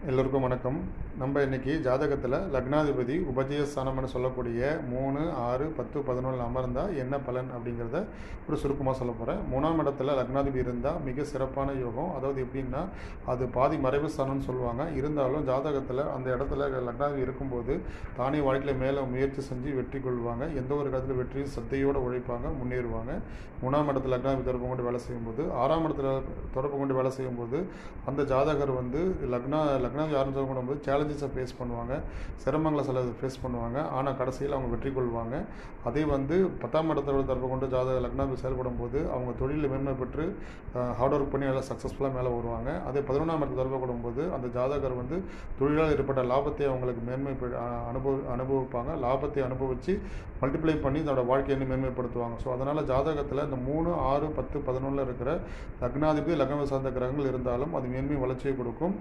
எல்லோருக்கும் வணக்கம். நம்ம இன்னைக்கு ஜாதகத்தில் லக்னாதிபதி உபஜயஸ்தானம்னு சொல்லக்கூடிய 3, 6, 10, 11 அமர்ந்தால் என்ன பலன் அப்படிங்கிறத ஒரு சுருக்கமாக சொல்ல போகிறேன். 3ஆம் இடத்துல லக்னாதிபதி இருந்தால் மிக சிறப்பான யோகம். அதாவது எப்படின்னா, அது பாதி மறைவு ஸ்தானம்னு சொல்லுவாங்க. இருந்தாலும் ஜாதகத்தில் அந்த இடத்துல லக்னாதிபதி இருக்கும்போது தானே வாழ்க்கையில் மேலே முயற்சி செஞ்சு வெற்றி கொள்வாங்க. எந்த ஒரு இடத்துல வெற்றியும் சத்தையோடு உழைப்பாங்க, முன்னேறுவாங்க. 3ஆம் இடத்துல லக்னாதிபதி தொடர்பு கொண்டு வேலை செய்யும்போது, 6ஆம் இடத்துல தொடர்பு கொண்டு வேலை செய்யும்போது அந்த ஜாதகர் வந்து லக்னாதிபதி ஆரம்பிச்சு போது சேலஞ்சஸை ஃபேஸ் பண்ணுவாங்க, சிரமங்களை சில ஃபேஸ் பண்ணுவாங்க. ஆனால் கடைசியில் அவங்க வெற்றி கொள்வாங்க. அதே வந்து 10ஆம் இடத்தோட தொடர்பு கொண்டு லக்னாதிபதி செயல்படும் போது அவங்க தொழிலில் மேன்மை பெற்று ஹார்ட் ஒர்க் பண்ணி நல்லா சக்ஸஸ்ஃபுல்லாக மேலே வருவாங்க. அதே 11ஆம் இடத்துல தொடர்பு கொள்ளும்போது அந்த ஜாதகர் வந்து தொழிலால் ஏற்பட்ட லாபத்தை அவங்களுக்கு மேன்மை அனுபவிப்பாங்க. லாபத்தை அனுபவித்து மல்டிப்ளை பண்ணி தன்னோட வாழ்க்கையை மேன்மைப்படுத்துவாங்க. ஸோ அதனால் ஜாதகத்தில் இந்த 3, 6, 10, 11 இருக்கிற லக்னாதிபதி லக்னம் சார்ந்த கிரகங்கள் இருந்தாலும் அது மேன்மை வளர்ச்சியை கொடுக்கும்.